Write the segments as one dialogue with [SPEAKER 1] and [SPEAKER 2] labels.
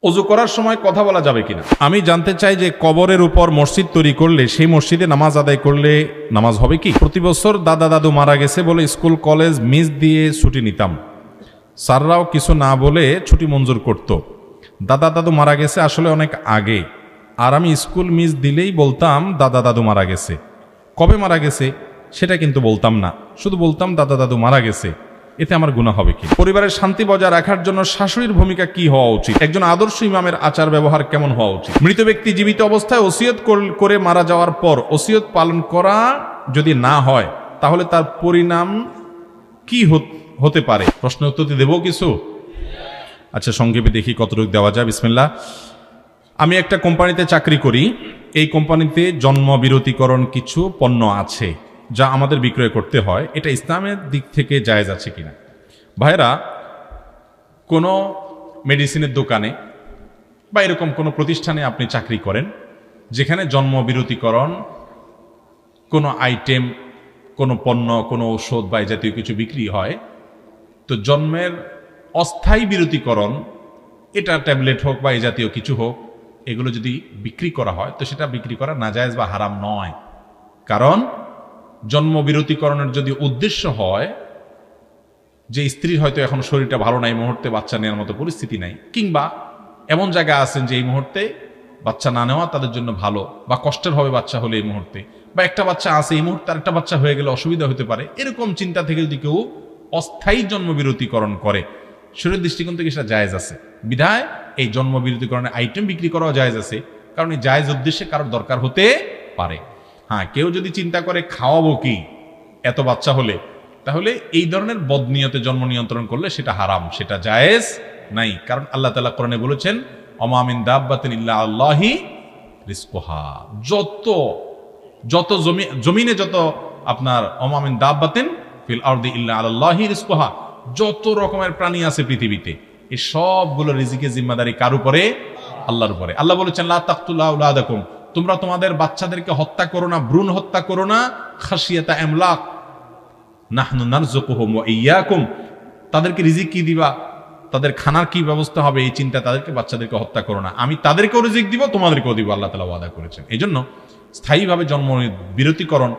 [SPEAKER 1] ওযু করার সময় কথা বলা যাবে কিনা? আমি জানতে চাই যে কবরের উপর মসজিদ তৈরি করলে সেই মসজিদে নামাজ আদায় করলে নামাজ হবে কি? প্রতি বছর দাদা দাদু মারা গেছে বলে স্কুল কলেজ মিস দিয়ে ছুটি নিতাম, স্যাররাও কিছু না বলে ছুটি মঞ্জুর করত। দাদা দাদু মারা গেছে আসলে অনেক আগে, আর আমি স্কুল মিস দিলেই বলতাম দাদা দাদু মারা গেছে। কবে মারা গেছে সেটা কিন্তু বলতাম না, শুধু বলতাম দাদা দাদু মারা গেছে। এতে আমার গুনাহ হবে কি? পরিবারের শান্তি বজায় রাখার জন্য শাশুড়ির ভূমিকা কি হওয়া উচিত? একজন আদর্শ ইমামের আচার ব্যবহার কেমন হওয়া উচিত? মৃত ব্যক্তি জীবিত অবস্থায় ওসিয়ত করে মারা যাওয়ার পর ওসিয়ত পালন করা যদি না হয় তাহলে তার পরিণাম কি হতে পারে? প্রশ্ন উত্তর দেব কিছু? আচ্ছা, সংক্ষেপে দেখি কতটুকু দেওয়া যায়। বিসমিল্লাহ। আমি একটা কোম্পানিতে চাকরি করি। এই কোম্পানিতে জন্ম বিরতিকরণ কিছু পণ্য আছে যা আমাদের বিক্রয় করতে হয়। এটা ইসলামের দিক থেকে জায়েজ আছে কিনা? ভাইরা, কোনো মেডিসিনের দোকানে বা এরকম কোনো প্রতিষ্ঠানে আপনি চাকরি করেন যেখানে জন্ম বিরতিকরণ কোনো আইটেম, কোনো পণ্য, কোনো ঔষধ বা এই জাতীয় কিছু বিক্রি হয়, তো জন্মের অস্থায়ী বিরতিকরণ, এটা ট্যাবলেট হোক বা এই জাতীয় কিছু হোক, এগুলো যদি বিক্রি করা হয় তো সেটা বিক্রি করা নাজায়েজ বা হারাম নয়। কারণ জন্ম বিরতিকরণের যদি উদ্দেশ্য হয় যে স্ত্রীর হয়তো এখন শরীরটা ভালো নাই, এই মুহূর্তে বাচ্চা নেওয়ার মতো পরিস্থিতি নাই, কিংবা এমন জায়গায় আছেন যে এই মুহূর্তে বাচ্চা না নেওয়া তাদের জন্য ভালো, বা কষ্টের হবে বাচ্চা হলে এই মুহূর্তে, বা একটা বাচ্চা আছে এই মুহূর্তে আরেকটা বাচ্চা হয়ে গেলে অসুবিধা হতে পারে, এরকম চিন্তা থেকে যদি কেউ অস্থায়ী জন্ম বিরতিকরণ করে, শরীরের দৃষ্টিকোণ থেকে সেটা জায়েজ আছে। বিধায় এই জন্ম বিরতিকরণের আইটেম বিক্রি করাও জায়েজ আছে, কারণ এই জায়েজ উদ্দেশ্যে কারোর দরকার হতে পারে। হ্যাঁ, কেউ যদি চিন্তা করে খাওয়াবো কি এত বাচ্চা হলে, তাহলে এই ধরনের বদনিয়তে জন্ম নিয়ন্ত্রণ করলে সেটা হারাম, সেটা জায়েজ নাই। কারণ আল্লাহ তাআলা কোরআনে বলেছেন, ওমা মিন দাব্বাতিন ইল্লা আল্লাহি রিজকুহা। যত জমিনে যত আপনার ওমা মিন দাব্বাতিন ফিল আরদি ইল্লা আল্লাহি রিজকুহা, যত রকমের প্রাণী আছে পৃথিবীতে, এই সবগুলো রিজিকের জিম্মাদারি কার উপরে? আল্লাহর উপরে। আল্লাহ বলেছেন, লা তাকতুলু আওলাদাকুম, তোমরা তোমাদের বাচ্চাদেরকে হত্যা করো না, ভ্রূণ হত্যা করো না, খাশিয়াতা ইমলাক, নাহনু নারযুকুহুম ওয়া ইয়্যাকুম, তাদেরকে রিজিক কি দিবা, তাদের খানার কি ব্যবস্থা হবে, এই চিন্তা তাদেরকে বাচ্চাদেরকে হত্যা করো না, আমি তাদেরকেও রিজিক দিব, তোমাদেরকেও দিব, আল্লাহ তাআলা ওয়াদা করেছেন। এই জন্য স্থায়ীভাবে জন্ম বিরতিকরণ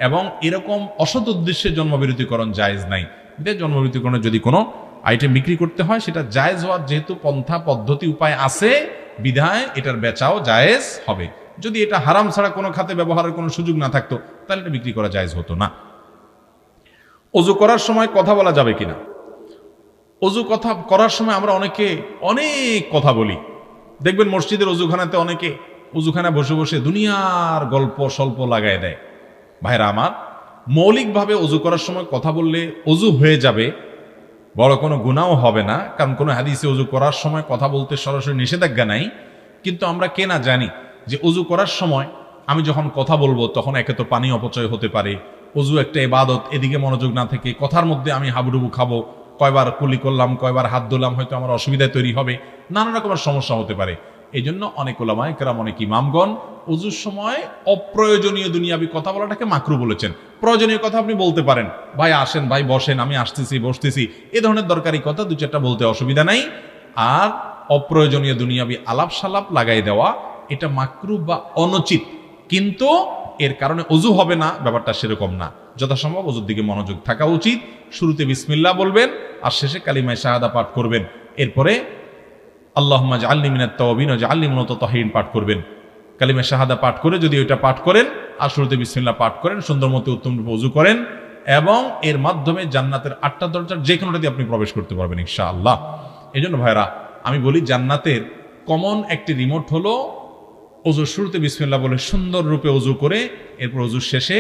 [SPEAKER 1] এবং এরকম অসৎ উদ্দেশ্যে জন্ম বিরতিকরণ জায়েজ নাই। জন্ম বিরতিকরণের যদি কোনো আইটেম বিক্রি করতে হয় সেটা জায়েজ হওয়ার যেহেতু পন্থা পদ্ধতি উপায় আছে, বিধায় এটার বেচাও জায়েজ হবে। যদি এটা হারাম ছাড়া কোনো খাতে ব্যবহারের কোনো সুযোগ না থাকতো তাহলে এটা বিক্রি করা জায়েজ হতো না। ওযু করার সময় কথা বলা যাবে কিনা? ওযু কথা করার সময় আমরা অনেকে অনেক কথা বলি। দেখবেন মসজিদের ওযুখানাতে অনেকে ওযুখানা বসে বসে দুনিয়ার গল্প স্বল্প লাগায় দেয়। ভাইরা আমার, মৌলিকভাবে ওযু করার সময় কথা বললে ওযু হয়ে যাবে, বড় কোনো গুনাহও হবে না, কারণ কোনো হাদিসে ওযু করার সময় কথা বলতে সরাসরি নিষেধাজ্ঞা নাই। কিন্তু আমরা কে না জানি যে ওযু করার সময় আমি যখন কথা বলবো তখন একে তো পানি অপচয় হতে পারে, ওযু একটা ইবাদত, এদিকে মনোযোগ না থেকে কথার মধ্যে আমি হাবুডুবু খাবো, কয়বার কুলি করলাম, কয়বার হাত ধুলাম, হয়তো আমার অসুবিধা তৈরি হবে, নানা রকমের সমস্যা হতে পারে। এই জন্য অনেক উলামায়ে কেরাম, অনেক ইমামগণ ওযুর সময় অপ্রয়োজনীয় দুনিয়াবি কথা বলাটাকে মাকরু বলেছেন। প্রয়োজনীয় কথা আপনি বলতে পারেন, ভাই আসেন, ভাই বসেন, আমি আসতেছি, বসতেছি, এ ধরনের দরকারি কথা দু চারটা বলতে অসুবিধা নাই। আর অপ্রয়োজনীয় দুনিয়াবি আলাপ সালাপ লাগাই দেওয়া, এটা মাকরু বা অনুচিত, কিন্তু এর কারণে ওযু হবে না, ব্যাপারটা সেরকম না। যথাসম্ভব ওযুর দিকে মনোযোগ থাকা উচিত। শুরুতে বিসমিল্লাহ বলবেন আর শেষে কালিমায়ে শাহাদা পাঠ করবেন। এরপরে আল্লাহুম্মা জাআলনি মিনাত তাওয়াবিন ওয়া জাআলনি মিনাত মুতাতাহহিরিন পাঠ করবেন। কালিমায়ে শাহাদা পাঠ করে যদি ওইটা পাঠ করেন আর শুরুতে বিসমিল্লাহ পাঠ করেন, সুন্দর মতো উত্তম রূপে ওযু করেন, এবং এর মাধ্যমে জান্নাতের 8টা দরজার যে কোনোটা দিয়ে আপনি প্রবেশ করতে পারবেন ইনশাআল্লাহ। এই জন্য ভাইরা, আমি বলি জান্নাতের কমন একটি রিমোট হলো ওযুর শুরুতে বিসমিল্লাহ বলে সুন্দর রূপে ওযু করে, এরপর ওযুর শেষে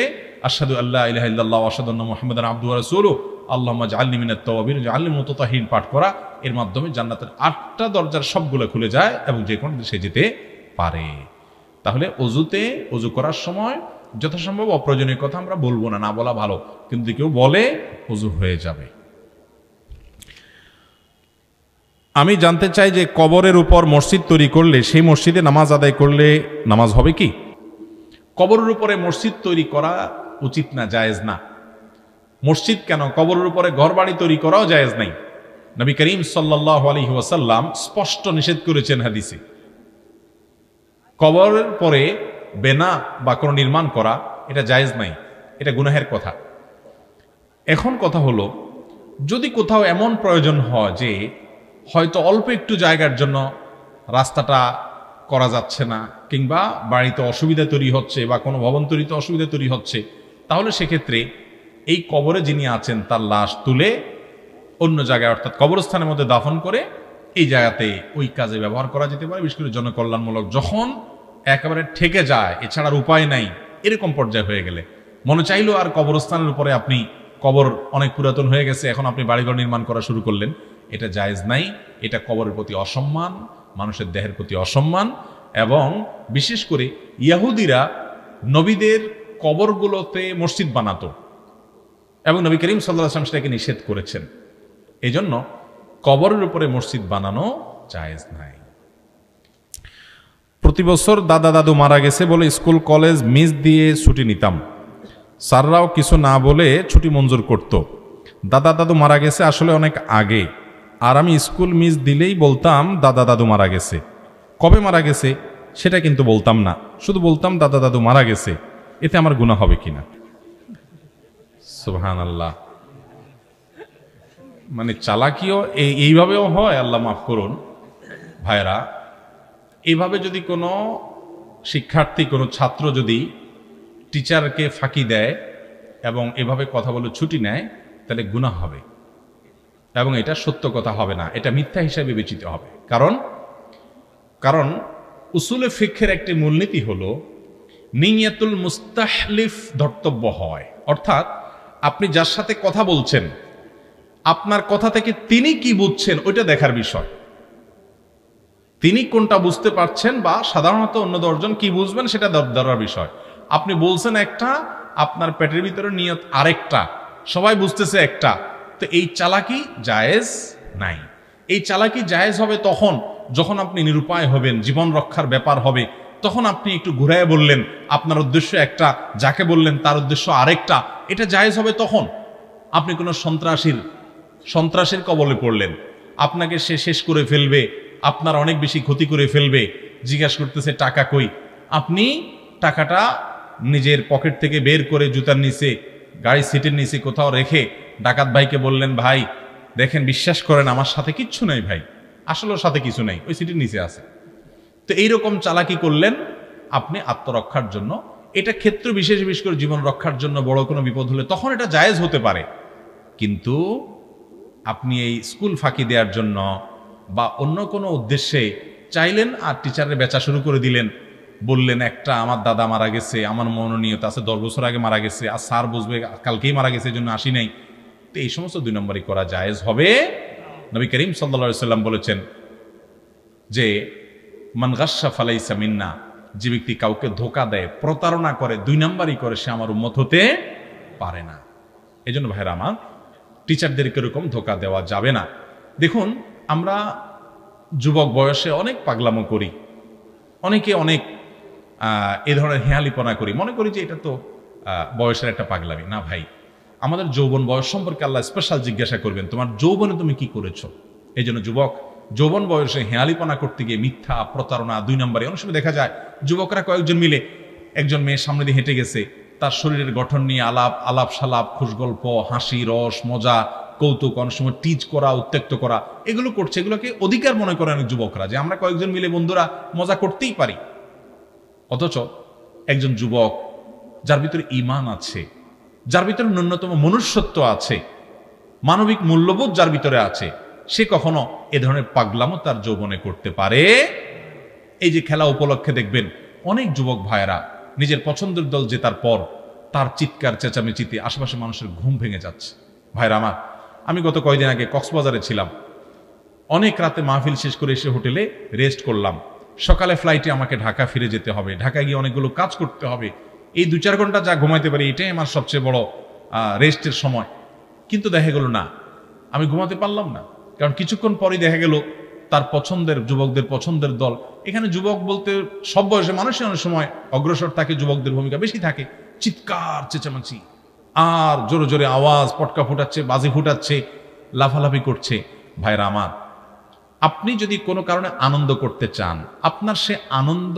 [SPEAKER 1] আশহাদু আল্লা ইলাহা ইল্লাল্লাহ ওয়া আশহাদু আন্না মুহাম্মাদান আবদুহু ওয়া রাসূলুহু আল্লাহুম্মা জাআলনি মিনাত তাওয়াবিন ওয়া জাআলনি মিনাল মুতাতাহহিরিন পাঠ করা, এর মাধ্যমে জান্নাতের 8টা দরজার সবগুলো খুলে যায় এবং যে কোনো দেশে যেতে পারে। তাহলে ওযুতে ওযু করার সময় যথাসম্ভব অপ্রয়োজনীয় কথা আমরা বলবো না, না বলা ভালো, কিন্তু কেউ বলে ওযু হয়ে যাবে। আমি জানতে চাই যে কবরের উপর মসজিদ তৈরি করলে সেই মসজিদে নামাজ আদায় করলে নামাজ হবে কি? কবরের উপরে মসজিদ তৈরি করা উচিত না, জায়েজ না। মসজিদ কেন, কবরের উপরে ঘরবাড়ি তৈরি করাও জায়েজ নাই। নবী করিম সাল্লাল্লাহু আলাইহি ওয়াসাল্লাম স্পষ্ট নিষেধ করেছেন হাদিসে, কবরের পরে বেনা বা কোনো নির্মাণ করা এটা জায়েজ নাই, এটা গুনাহের কথা। এখন কথা হলো, যদি কোথাও এমন প্রয়োজন হয় যে হয়তো অল্প একটু জায়গার জন্য রাস্তাটা করা যাচ্ছে না, কিংবা বাড়িতে অসুবিধা তৈরি হচ্ছে বা কোনো ভবন তৈরিতে অসুবিধা তৈরি হচ্ছে, তাহলে সেক্ষেত্রে এই কবরে যিনি আছেন তার লাশ তুলে অন্য জায়গায় অর্থাৎ কবরস্থানের মধ্যে দাফন করে এই জায়গাতে ওই কাজে ব্যবহার করা যেতে পারে। বিশেষ করে জনকল্যাণমূলক যখন একেবারে ঠেকে যায়, এছাড়ার উপায় নাই, এরকম পর্যায়ে হয়ে গেলে মনে চাইলেও আর কবরস্থানের উপরে আপনি কবর অনেক পুরাতন হয়ে গেছে, এখন আপনি বাড়িঘর নির্মাণ করা শুরু করলেন, এটা জায়েজ নাই। এটা কবরের প্রতি অসম্মান, মানুষের দেহের প্রতি অসম্মান। এবং বিশেষ করে ইহুদিরা নবীদের কবরগুলোতে মসজিদ বানাতো এবং নবী করিম সাল্লাল্লাহু আলাইহি ওয়াসাল্লাম সেটাকে নিষেধ করেছেন। এই জন্য কবরের উপরে মসজিদ বানানো জায়েজ নাই। প্রতি বছর দাদা দাদু মারা গেছে বলে স্কুল কলেজ মিস দিয়ে ছুটি নিতাম, স্যাররাও কিছু না বলে ছুটি মঞ্জুর করত। দাদা দাদু মারা গেছে আসলে অনেক আগে, আর আমি স্কুল মিস দিলেই বলতাম দাদা দাদু মারা গেছে। কবে মারা গেছে সেটা কিন্তু বলতাম না, শুধু বলতাম দাদা দাদু মারা গেছে। এতে আমার গুনাহ হবে কিনা? সুবহানাল্লাহ। মানে চালাকিও এইভাবেও হয়, আল্লাহ মাফ করুন ভাইরা। এইভাবে যদি কোনো শিক্ষার্থী, কোনো ছাত্র যদি টিচারকে ফাঁকি দেয় এবং এভাবে কথা বলে ছুটি নেয়, তাহলে গুনাহ হবে এবং এটা সত্য কথা হবে না, এটা মিথ্যা হিসাবে বিবেচিত হবে। কারণ উসুলে ফিকহের একটি মূলনীতি হলো নিয়াতুল মুস্তাহলিফ ধর্তব্য হয়। অর্থাৎ আপনি যার সাথে কথা বলছেন, আপনার কথা থেকে তিনি কি বুঝছেন ওইটা দেখার বিষয়। তিনি কোনটা বুঝতে পারছেন বা সাধারণত অন্য 10 জন কি বুঝবেন সেটা ধরার বিষয়। আপনি বলছেন একটা, আপনার পেটের ভিতরে নিয়ত আরেকটা, সবাই বুঝতেছে একটা, তো এই চালাকি জায়েজ নাই। এই চালাকি জায়েজ হবে তখন যখন আপনি নিরুপায় হবেন, জীবন রক্ষার ব্যাপার হবে, তখন আপনি একটু ঘুরায় বললেন, আপনার উদ্দেশ্য একটা, যাকে বললেন তার উদ্দেশ্য আরেকটা, এটা জায়েজ হবে তখন। আপনি কোনো সন্ত্রাসের কবলে পড়লেন, আপনাকে সে শেষ করে ফেলবে, আপনার অনেক বেশি ক্ষতি করে ফেলবে, জিজ্ঞাসা করতেছে টাকা কই, আপনি টাকাটা নিজের পকেট থেকে বের করে জুতার নিচে, গাড়ির সিটের নিচে কোথাও রেখে ডাকাত ভাইকে বললেন, ভাই দেখেন, বিশ্বাস করেন আমার সাথে কিচ্ছু নাই ভাই, আসলে ওর সাথে কিছু নাই, ওই সিটের নিচে আছে। তো এইরকম চালাকি করলেন আপনি আত্মরক্ষার জন্য। এটা ক্ষেত্র বিশেষ করে জীবন রক্ষার জন্য বড় কোনো বিপদ হলে তখন এটা জায়েজ হতে পারে। কিন্তু আপনি এই স্কুল ফাঁকি দেওয়ার জন্য বা অন্য কোনো উদ্দেশ্যে চাইলেন আর টিচারের বেচা শুরু করে দিলেন, বললেন একটা, আমার দাদা মারা গেছে, আমার মনোনীয়তা আছে 10 বছর আগে মারা গেছে, আর স্যার বুঝবে কালকেই মারা গেছে, এই জন্য আসি নাই। তো এই সমস্ত 2 নম্বরই করা জায়েজ হবে। নবী করিম সাল্লাল্লাহু আলাইহি ওয়াসাল্লাম বলেছেন যে মান গাশশা ফালাইসা মিন্না, যে ব্যক্তি কাউকে ধোঁকা দেয়, প্রতারণা করে, 2 নম্বরই করে, সে আমার উম্মত হতে পারে না। এই জন্য ভাইরা আমার, টিচারদেরকে এরকম ধোঁকা দেওয়া যাবে না। দেখুন, আমরা যুবক বয়সে অনেক পাগলামো করি, অনেকে অনেক এ ধরনের হেয়ালিপনা করি, মনে করি যে এটা তো বয়সের একটা পাগলামি। না ভাই, আমাদের যৌবন বয়স সম্পর্কে আল্লাহ স্পেশাল জিজ্ঞাসা করবেন, তোমার যৌবনে তুমি কি করেছো। এই জন্য যুবক যৌবন বয়সে হেয়ালিপনা করতে গিয়ে মিথ্যা, প্রতারণা, 2 নম্বরে। অনেক সময় দেখা যায় যুবকরা কয়েকজন মিলে একজন মেয়ের সামনে দিয়ে হেঁটে গেছে, তার শরীরের গঠন নিয়ে আলাপ সালাপ, খুশগল্প, হাসি, রস, মজা, কৌতুক, অনেক সময় টিচ করা, উত্ত্যক্ত করা, এগুলো করছে। এগুলোকে অধিকার মনে করে অনেক যুবকরা, যে আমরা কয়েকজন মিলে বন্ধুরা মজা করতেই পারি। অথচ একজন যুবক যার ভিতরে ঈমান আছে, যার ভিতরে ন্যূনতম মনুষ্যত্ব আছে, মানবিক মূল্যবোধ যার ভিতরে আছে, সে কখনো এ ধরনের পাগলামো তার যৌবনে করতে পারে। এই যে খেলা উপলক্ষে দেখবেন অনেক যুবক ভাইয়েরা নিজের পছন্দের দল জেতার পর তার চিৎকার চেঁচামেচিতে আশেপাশে মানুষের ঘুম ভেঙে যাচ্ছে। ভাইরা আমার, আমি গত কয়েকদিন আগে কক্সবাজারে ছিলাম, অনেক রাতে মাহফিল শেষ করে এসে হোটেলে রেস্ট করলাম। সকালে ফ্লাইটে আমাকে ঢাকা ফিরে যেতে হবে, ঢাকা গিয়ে অনেকগুলো কাজ করতে হবে। এই 2-4 ঘন্টা যা ঘুমাইতে পারি এটাই আমার সবচেয়ে বড় রেস্টের সময়। কিন্তু দেখা গেল না, আমি ঘুমাতে পারলাম না, কারণ কিছুক্ষণ পরেই দেখা গেল তার পছন্দের যুবকদের পছন্দের দল। এখানে যুবক বলতে সব বয়সে মানুষই অনেক সময় অগ্রসর থাকে, যুবকদের ভূমিকা বেশি থাকে। চিৎকার চেঁচামেচি আর জোরে জোরে আওয়াজ, পটকা ফুটাচ্ছে, বাজি ফুটাচ্ছে, লাফালাফি করছে। ভাইরা আমার, আপনি যদি কোনো কারণে আনন্দ করতে চান, আপনার সে আনন্দ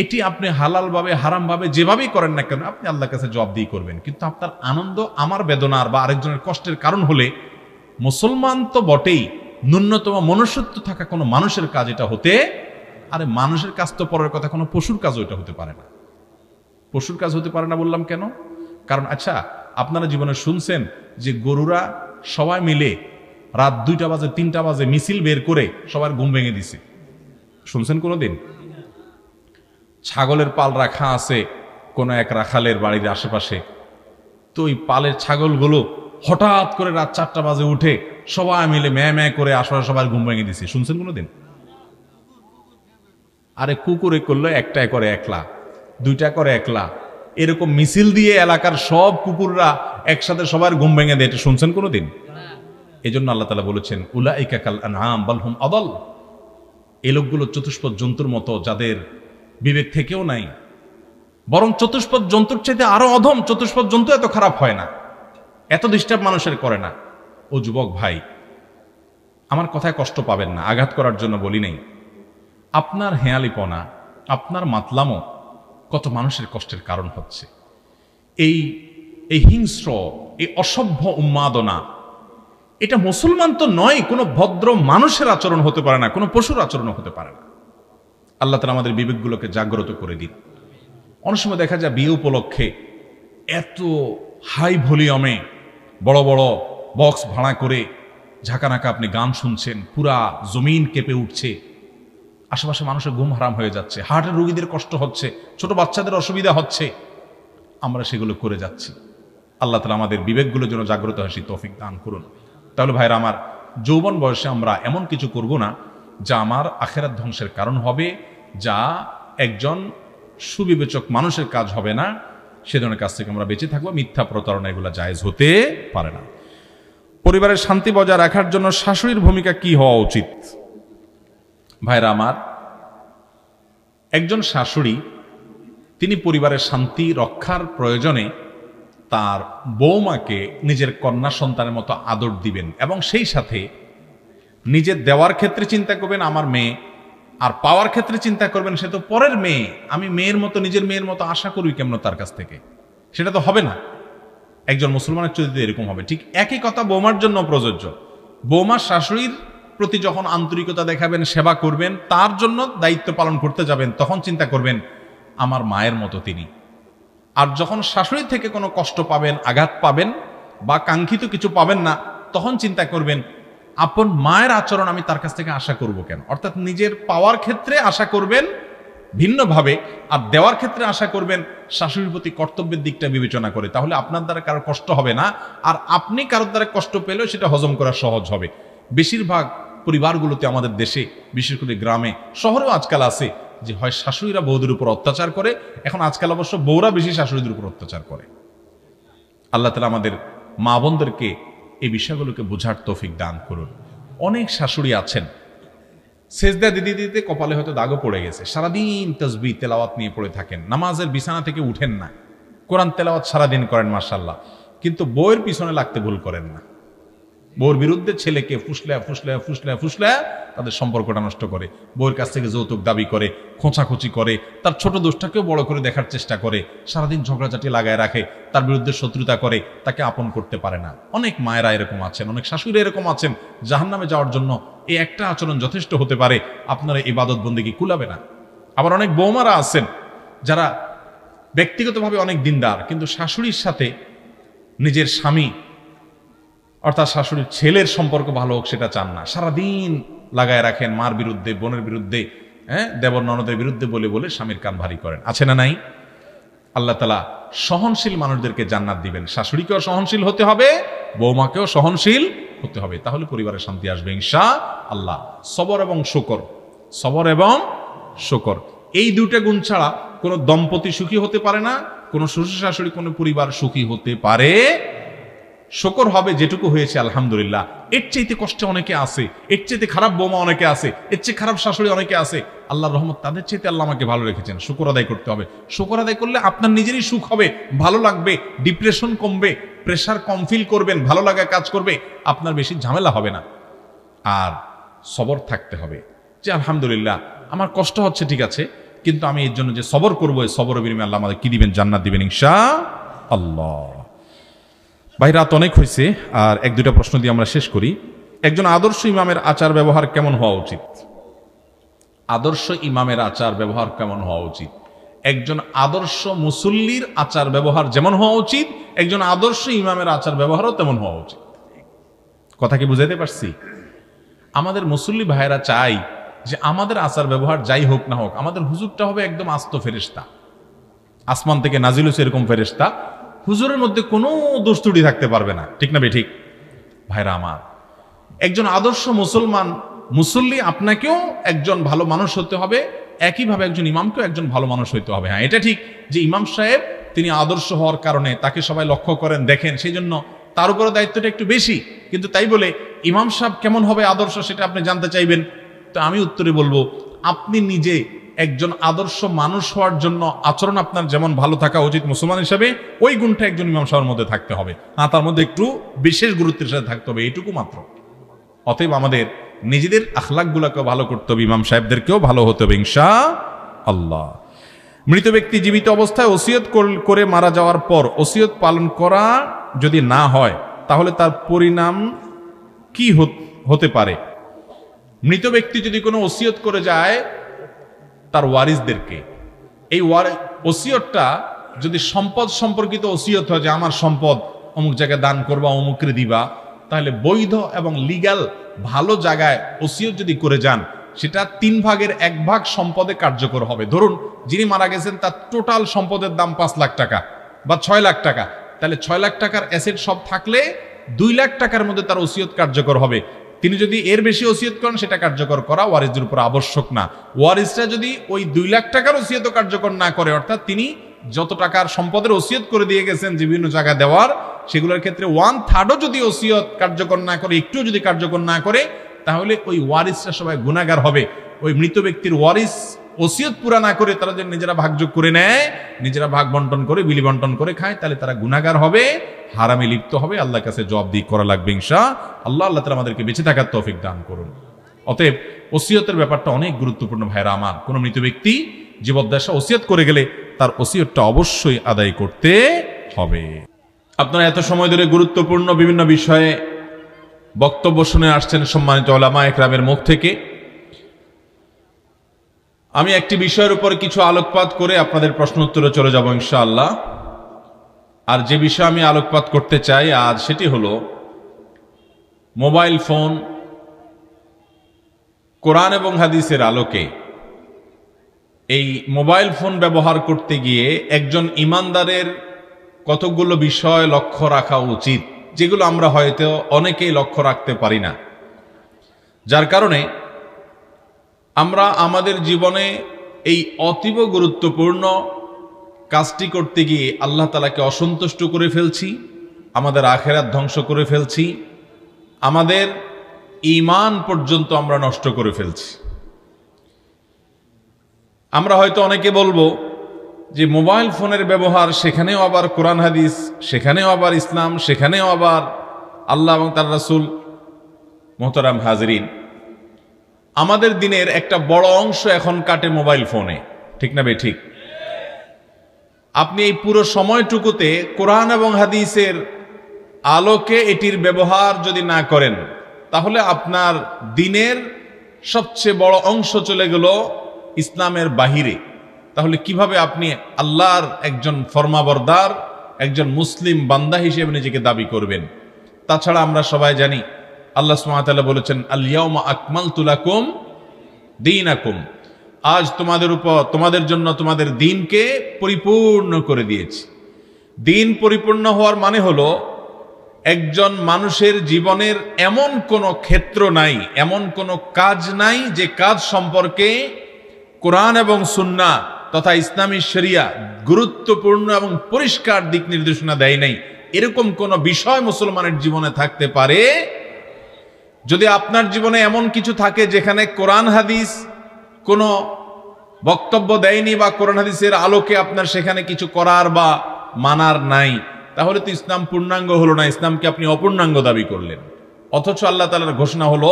[SPEAKER 1] এটি আপনি হালালভাবে হারামভাবে যেভাবেই করেন না কেন আপনি আল্লাহর কাছে জবাবদিহি করবেন। কিন্তু আপনার আনন্দ আমার বেদনার বা আরেকজনের কষ্টের কারণ হলে, মুসলমান তো বটেই, ন্যূনতম মনুষ্যত্ব থাকা কোনো মানুষের কাজ এটা হতে, আরে মানুষের কাজ তো পরের কথা, কোনো পশুর কাজও এটা হতে পারে না। পশুর কাজ হতে পারে না বললাম কেন? কারণ আচ্ছা, আপনারা জীবনে শুনছেন যে গরুরা সবাই মিলে রাত 2টা বাজে 3টা বাজে মিছিল বের করে সবার ঘুম ভেঙে দিছে, শুনছেন কোনোদিন? ছাগলের পাল রাখা আছে কোনো এক রাখালের বাড়ির আশেপাশে, তো ওই পালের ছাগলগুলো হঠাৎ করে রাত 4টা বাজে উঠে সবাই মিলে ম্যাঁ ম্যাঁ করে আসলে সবার ঘুম ভেঙে দিছে, শুনছেন কোনোদিন? আরে কুকুরে করলো একটাই করে একলা, 2টা করে একলা, এরকম মিছিল দিয়ে এলাকার সব কুকুররা একসাথে সবার ঘুম ভেঙে দেয়, এটা শুনছেন কোনোদিন? এই জন্য আল্লাহ তাআলা বলেছেন উলাইকা কাল আনআম বাল হুম আদাল, এই লোকগুলো চতুষ্পদ জন্তুর মতো, যাদের বিবেক থেকেও নাই, বরং চতুষ্পদ জন্তুর চাইতে আরো অধম। চতুষ্পদ জন্তু এত খারাপ হয় না, এত ডিস্টার্ব মানুষের করে না। ও যুবক ভাই, আমার কথায় কষ্ট পাবেন না, আঘাত করার জন্য বলি নাই। আপনার হেয়ালিপনা, আপনার মাতলামো কত মানুষের কষ্টের কারণ হচ্ছে। এই হিংস্র, এই অসভ্য উন্মাদনা, এটা মুসলমান তো নয়, কোনো ভদ্র মানুষের আচরণ হতে পারে না, কোনো পশুর আচরণ হতে পারে না। আল্লাহ তাআলা আমাদের বিবেকগুলোকে জাগ্রত করে দিন। অনেক সময় দেখা যায় বিয়ে উপলক্ষে এত হাই ভলিউমে বড় বড় বক্স ভাড়া করে ঝাঁকানাকা আপনি গান শুনছেন, পুরা জমিন কেঁপে উঠছে, আশেপাশে মানুষের ঘুম হারাম হয়ে যাচ্ছে, হার্টের রোগীদের কষ্ট হচ্ছে, ছোট বাচ্চাদের অসুবিধা হচ্ছে, আমরা সেগুলো করে যাচ্ছি। আল্লাহ তাআলা আমাদের বিবেকগুলো যেন জাগ্রত হয়, সেই তৌফিক দান করুন। তাহলে ভাইরা আমার, যৌবন বয়সে আমরা এমন কিছু করব না যা আমার আখিরাত ধ্বংসের কারণ হবে, যা একজন সুবিবেচক মানুষের কাজ হবে না, সে ধরনের কাজ থেকে আমরা বেঁচে থাকবো। মিথ্যা প্রতারণা এগুলো জায়েজ হতে পারে না। পরিবারের শান্তি বজায় রাখার জন্য শাশুড়ির ভূমিকা কি হওয়া উচিত? ভাইরা আমার, একজন শাশুড়ি তিনি পরিবারের শান্তি রক্ষার প্রয়োজনে তার বৌমাকে নিজের কন্যা সন্তানের মতো আদর দিবেন, এবং সেই সাথে নিজের দেওয়ার ক্ষেত্রে চিন্তা করবেন আমার মেয়ে, আর পাওয়ার ক্ষেত্রে চিন্তা করবেন সে তো পরের মেয়ে, আমি মেয়ের মতো, নিজের মেয়ের মতো আশা করি কেমন তার কাছ থেকে, সেটা তো হবে না। একজন মুসলমানের চরিত্র এরকম হবে। ঠিক একই কথা বৌমার জন্য প্রযোজ্য। বৌমা শাশুড়ির প্রতি যখন আন্তরিকতা দেখাবেন, সেবা করবেন, তার জন্য দায়িত্ব পালন করতে যাবেন, তখন চিন্তা করবেন আমার মায়ের মতো তিনি। আর যখন শাশুড়ি থেকে কোনো কষ্ট পাবেন, আঘাত পাবেন বা কাঙ্ক্ষিত কিছু পাবেন না, তখন চিন্তা করবেন আপন মায়ের আচরণ আমি তার কাছ থেকে আশা করব কেন। অর্থাৎ নিজের পাওয়ার ক্ষেত্রে আশা করবেন ভিন্নভাবে, আর দেওয়ার ক্ষেত্রে আশা করবেন শাশুড়ির প্রতি কর্তব্যের দিকটা বিবেচনা করে। তাহলে আপনার দ্বারা কারো কষ্ট হবে না, আর আপনি কারোর দ্বারা কষ্ট পেলেও সেটা হজম করা সহজ হবে। বেশিরভাগ পরিবারগুলোতে আমাদের দেশে, বিশেষ করে গ্রামে, শহরেও আজকাল আছে যে হয় শাশুড়িরা বৌদের উপর অত্যাচার করে, এখন আজকাল অবশ্য বউরা বেশি শাশুড়িদের উপর অত্যাচার করে। আল্লাহ তাআলা আমাদের মা বোনদেরকে এই বিষয়গুলোকে বোঝার তৌফিক দান করুন। অনেক শাশুড়ি আছেন সেজদা দিতে দিতে কপালে হয়তো দাগও পড়ে গেছে, সারাদিন তাসবিহ তেলাওয়াত নিয়ে পড়ে থাকেন, নামাজের বিছানা থেকে উঠেন না, কোরআন তেলাওয়াত সারাদিন করেন মাশাআল্লাহ, কিন্তু বউয়ের পিছনে লাগতে ভুল করেন না। বউর বিরুদ্ধে ছেলেকে ফুসলা তাদের সম্পর্কটা নষ্ট করে, বউয়ের কাছ থেকে যৌতুক দাবি করে, খোঁচাখুচি করে, তার ছোট দোষটাকেও বড় করে দেখার চেষ্টা করে, সারাদিন ঝগড়াঝাটি লাগায় রাখে, তার বিরুদ্ধে শত্রুতা করে, তাকে আপন করতে পারে না। অনেক মায়েরা এরকম আছেন, অনেক শাশুড়ি এরকম আছেন, জাহান্নামে যাওয়ার জন্য এই একটা আচরণ যথেষ্ট হতে পারে, আপনারা ইবাদত বন্দেগী কুলাবে না। আবার অনেক বৌমারা আছেন যারা ব্যক্তিগতভাবে অনেক দিনদার, কিন্তু শাশুড়ির সাথে নিজের স্বামী অর্থাৎ শাশুড়ির ছেলের সম্পর্ক ভালো হোক সেটা চান না, সারাদিন লাগায় রাখেন মার বিরুদ্ধে, বোনের বিরুদ্ধে, দেবর ননদের বিরুদ্ধে বলে বলে স্বামীর কান ভারী করেন। আছে না নাই? আল্লাহ তাআলা সহনশীল মানুষদেরকে জান্নাত দিবেন। শাশুড়িকেও সহনশীল হতে হবে, বৌমাকেও সহনশীল হতে হবে, তাহলে পরিবারে শান্তি আসবে ইনশাআল্লাহ। সবর এবং শুকর, সবর এবং শুকর, এই দুটো গুণ ছাড়া কোনো দম্পতি সুখী হতে পারে না, কোনো শ্বশুর শাশুড়ি কোনো পরিবার সুখী হতে পারে। শুকর হবে যেটুকু হয়েছে আলহামদুলিল্লাহ, এর চাইতে কষ্টে অনেকে আছে, এর চাইতে খারাপ বৌমা অনেকে আছে, এর চেয়ে খারাপ শাশুড়ি অনেকে আছে, আল্লাহর রহমত তাদের চাইতে আল্লাহ আমাকে ভালো রেখেছেন। শুকর আদায় করতে হবে। শুকর আদায় করলে আপনার নিজেরই সুখ হবে, ভালো লাগবে, ডিপ্রেশন কমবে, প্রেশার কম ফিল করবেন, ভালো লাগা কাজ করবে, আপনার বেশি ঝামেলা হবে না। আর সবর থাকতে হবে যে আলহামদুলিল্লাহ আমার কষ্ট হচ্ছে ঠিক আছে, কিন্তু আমি এর জন্য যে সবর করবো, এই সবরের বিনিময়ে আল্লাহ আমাদের কি দিবেন? জান্নাত দিবেন ইনশাআল্লাহ। ভাই রাত অনেক হয়েছে, আর এক দুইটা প্রশ্ন দিয়ে আমরা শেষ করি। একজন আদর্শ ইমামের আচার ব্যবহার কেমন হওয়া উচিত? আদর্শ ইমামের আচার ব্যবহার কেমন হওয়া উচিত? একজন আদর্শ মুসল্লির আচার ব্যবহার যেমন হওয়া উচিত, একজন আদর্শ ইমামের আচার ব্যবহারও তেমন হওয়া উচিত। কথা কি বুঝাইতে পারছি? আমাদের মুসল্লি ভাইয়েরা চাই যে আমাদের আচার ব্যবহার যাই হোক না হোক, আমাদের হুজুরটা হবে একদম আস্ত ফেরেশতা, আসমান থেকে নাজিল হয়েছে এরকম ফেরেশতা, হুজুরের মধ্যে কোনো দোষ ত্রুটি থাকতে পারবে না। ঠিক না বেঠিক? ভাইরা আমার, একজন আদর্শ মুসলমান মুসল্লি আপনাকেও একজন ভালো মানুষ হতে হবে, একইভাবে একজন ইমামকেও একজন ভালো মানুষ হইতে হবে। হ্যাঁ, এটা ঠিক যে ইমাম সাহেব তিনি আদর্শ হওয়ার কারণে তাকে সবাই লক্ষ্য করেন, দেখেন, সেই জন্য তার উপরে দায়িত্বটা একটু বেশি। কিন্তু তাই বলে ইমাম সাহেব কেমন হবে আদর্শ সেটা আপনি জানতে চাইবেন, তো আমি উত্তরে বলবো আপনি নিজে একজন আদর্শ মানুষ হওয়ার জন্য আচরণ আপনার যেমন ভালো থাকা উচিত মুসলমান হিসেবে, ওই গুণটা একজন ইমাম সাহেবের মধ্যে থাকতে হবে, আর তার মধ্যে একটু বিশেষ গুরুত্বের সাথে থাকতে হবে, এইটুকু মাত্র। অতএব আমাদের নিজেদের আখলাকগুলোকে ভালো করতে হবে, ইমাম সাহেবদেরকেও ভালো হতে হবে ইনশাআল্লাহ। মৃত ব্যক্তি জীবিত অবস্থায় ওসিয়ত করে মারা যাওয়ার পর ওসিয়ত পালন করা যদি না হয় তাহলে তার পরিণাম কি হতে পারে? মৃত ব্যক্তি যদি কোনো ওসিয়ত করে যায় তার ওয়ারিসদেরকে, এই ওসিয়তটা যদি সম্পদ সম্পর্কিত ওসিয়ত হয় যে আমার সম্পদ অমুক জায়গায় দান করবা, অমুকরে দিবা, তাহলে বৈধ এবং লিগ্যাল ভালো জায়গায় ওসিয়ত যদি করে যান সেটা 3 ভাগের 1 ভাগ সম্পদে কার্যকর হবে। ধরুন যিনি মারা গেছেন তার টোটাল সম্পদের দাম 5 লাখ টাকা বা 6 লাখ টাকা, তাহলে 6 লাখ টাকার অ্যাসেট সব থাকলে 2 লাখ টাকার মধ্যে তার ওসিয়ত কার্যকর হবে। তিনি যদি এর বেশি ওসিয়ত করেন সেটা কার্যকর করা ওয়ারিসদের উপর আবশ্যক না। ওয়ারিসরা যদি ওই 2 লাখ টাকার ওসিয়ত কার্যকর না করে, অর্থাৎ তিনি যত টাকার সম্পদের ওসিয়ত করে দিয়ে গেছেন যে বিভিন্ন জায়গায় দেওয়ার, সেগুলোর ক্ষেত্রে 1/3ও যদি ওসিয়ত কার্যকর না করে, একটু যদি কার্যকর না করে, তাহলে ওই ওয়ারিসরা সবাই গুনাহগার হবে। ওই মৃত ব্যক্তির ওয়ারিস ওসিয়ত পুরা না করে তারা যে নিজেরা ভাগযোগ করে নেয়, নিজেরা ভাগ বন্টন করে বিলি বন্টন করে খায়, তাহলে তারা গুনাহগার হবে, হারামে লিপ্ত হবে, আল্লাহর কাছে জবাবদিহি করা লাগবে ইনশাআল্লাহ। আল্লাহ তাআলা আমাদেরকে বেঁচে থাকার তৌফিক দান করুন। অতএব ওসিয়তের ব্যাপারটা অনেক গুরুত্বপূর্ণ ভাইরা আমার। কোনো মৃত ব্যক্তি জীবদ্দশা ওসিয়ত করে গেলে তার ওসিয়তটা অবশ্যই আদায় করতে হবে। আপনারা এত সময় ধরে গুরুত্বপূর্ণ বিভিন্ন বিষয়ে বক্তব্য শুনে আসছেন সম্মানিত উলামা ইকরামের মুখ থেকে। আমি একটি বিষয়ের উপর কিছু আলোকপাত করে আপনাদের প্রশ্ন উত্তরে চলে যাব ইনশাআল্লাহ। আর যে বিষয়ে আমি আলোকপাত করতে চাই আজ সেটি হলো মোবাইল ফোন কোরআন এবং হাদিসের আলোকে এই মোবাইল ফোন ব্যবহার করতে গিয়ে একজন ইমানদারের কতগুলো বিষয় লক্ষ্য রাখা উচিত, যেগুলো আমরা হয়তো অনেকেই লক্ষ্য রাখতে পারি না, যার কারণে আমরা আমাদের জীবনে এই অতীব গুরুত্বপূর্ণ কাজটি করতে গিয়ে আল্লাহ তাআলাকে অসন্তুষ্ট করে ফেলছি, আমাদের আখিরাত ধ্বংস করে ফেলছি, আমাদের ঈমান পর্যন্ত আমরা নষ্ট করে ফেলছি। আমরা হয়তো অনেকে বলবো যে মোবাইল ফোনের ব্যবহার, সেখানেও আবার কোরআন হাদিস, সেখানেও আবার ইসলাম, সেখানেও আবার আল্লাহ এবং তার রাসূল। মোহতারাম হাজরিন, আমাদের দিনের একটা বড় অংশ এখন কাটে মোবাইল ফোনে, ঠিক না ঠিক? আপনি এই পুরো সময়টুকুতে কোরআন এবং হাদিসের আলোকে এটির ব্যবহার যদি না করেন, তাহলে আপনার দিনের সবচেয়ে বড় অংশ চলে গেল ইসলামের বাহিরে। তাহলে কিভাবে আপনি আল্লাহর একজন ফরমাবরদার, একজন মুসলিম বান্দা হিসেবে নিজেকে দাবি করবেন? তাছাড়া আমরা সবাই জানি আল্লাহ সুবহানাহু ওয়া তাআলা বলেছেন, আল ইয়াউমা আকমালতু লাকুম দীনাকুম, আজ তোমাদের জন্য তোমাদের দ্বীনকে পরিপূর্ণ করে দিয়েছি। দ্বীন পরিপূর্ণ হওয়ার মানে হলো একজন মানুষের জীবনের এমন কোনো ক্ষেত্র নাই, এমন কোনো কাজ নাই যে কাজ সম্পর্কে কোরআন এবং সুন্নাহ তথা ইসলামী শরিয়া গুরুত্বপূর্ণ এবং পরিষ্কার দিক নির্দেশনা দেয় নাই। এরকম কোন বিষয় মুসলমানের জীবনে থাকতে পারে? যদি আপনার জীবনে এমন কিছু থাকে যেখানে কোরআন হাদিস কোনো বক্তব্য দেয়নি বা কোরআন হাদিসের আলোকে আপনার সেখানে কিছু করার বা মানার নাই, তাহলে তো ইসলাম পূর্ণাঙ্গ হলো না, ইসলামকে আপনি অপূর্ণাঙ্গ দাবি করলেন। অথচ আল্লাহ তাআলার ঘোষণা হলো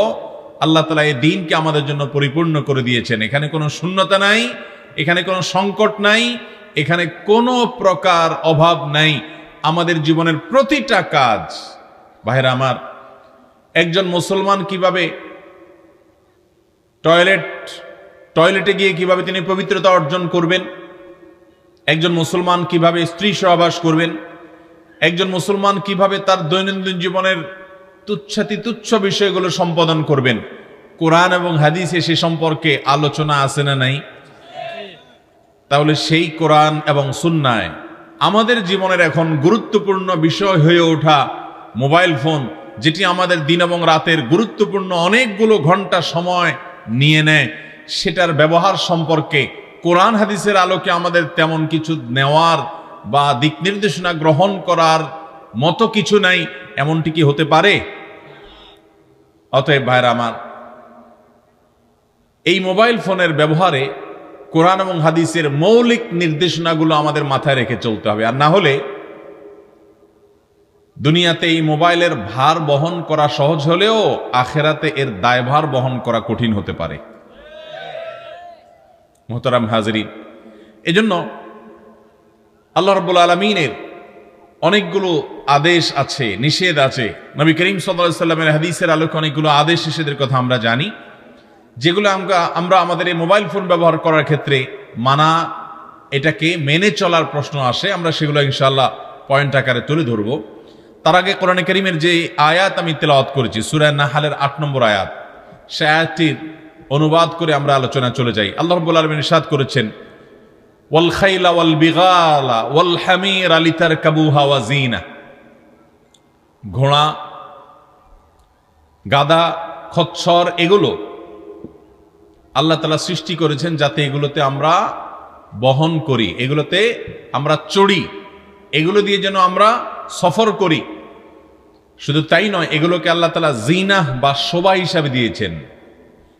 [SPEAKER 1] আল্লাহ তাআলা এই দ্বীনকে আমাদের জন্য পরিপূর্ণ করে দিয়েছেন। এখানে কোনো শূন্যতা নাই, এখানে কোনো সংকট নাই, এখানে কোনো প্রকার অভাব নাই। আমাদের জীবনের প্রতিটা কাজ, ভাইরা আমার, একজন মুসলমান কিভাবে টয়লেটে গিয়ে কিভাবে তিনি পবিত্রতা অর্জন করবেন, একজন মুসলমান কিভাবে স্ত্রী সহবাস করবেন, একজন মুসলমান কিভাবে তার দৈনন্দিন জীবনের তুচ্ছ বিষয়গুলো সম্পাদন করবেন, কোরআন এবং হাদিসে সে সম্পর্কে আলোচনা আছে না নাই? তাহলে সেই কোরআন এবং সুন্নায় আমাদের জীবনের এখন গুরুত্বপূর্ণ বিষয় হয়ে ওঠা মোবাইল ফোন, যেটি আমাদের দিন এবং রাতের গুরুত্বপূর্ণ অনেকগুলো ঘন্টা সময় নিয়ে নেয়, সেটার ব্যবহার সম্পর্কে কোরআন হাদিসের আলোকে আমাদের তেমন কিছু নেওয়ার বা দিক নির্দেশনা গ্রহণ করার মতো কিছু নাই, এমনটি কি হতে পারে? অতএব ভাইরা আমার, এই মোবাইল ফোনের ব্যবহারে কোরআন এবং হাদিসের মৌলিক নির্দেশনাগুলো আমাদের মাথায় রেখে চলতে হবে। আর না হলে দুনিয়াতে এই মোবাইলের ভার বহন করা সহজ হলেও আখেরাতে এর দায়ভার বহন করা কঠিন হতে পারে। মুহতারাম হাজরিন, এজন্য আল্লাহ রাব্বুল আলামিনের অনেকগুলো আদেশ আছে, নিষেধ আছে। নবী করিম সাল্লাল্লাহু আলাইহি সাল্লামের হাদিসের আলোকে অনেকগুলো আদেশ নিষেধের কথা আমরা জানি, যেগুলো আমরা আমাদের এই মোবাইল ফোন ব্যবহার করার ক্ষেত্রে মানা, এটাকে মেনে চলার প্রশ্ন আসে। আমরা সেগুলো ইনশাআল্লাহ পয়েন্ট আকারে তুলে ধরব। তার আগে কোরআনে কারীমের যে আয়াত আমি তেলাওয়াত করেছি, সূরা নাহলের ৮ নম্বর আয়াত, সে আয়াতটির অনুবাদ করে আমরা আলোচনা চলে যাই। আল্লাহ রাব্বুল আলামিন ইরশাদ করেছেন, ওয়াল খাইলা ওয়াল বিগালা ওয়াল হামিরা লিতারকাবুহা ওয়া জিনা। ঘোড়া, গাদা, খচ্চর, এগুলো আল্লাহ তাআলা সৃষ্টি করেছেন যাতে এগুলোতে আমরা বহন করি, এগুলোতে আমরা চড়ি, এগুলো দিয়ে যেন আমরা সফর করি। শুধু তাই নয়, এগুলোকে আল্লাহ তাআলা জিনাহ বা শোভা হিসাবে দিয়েছেন।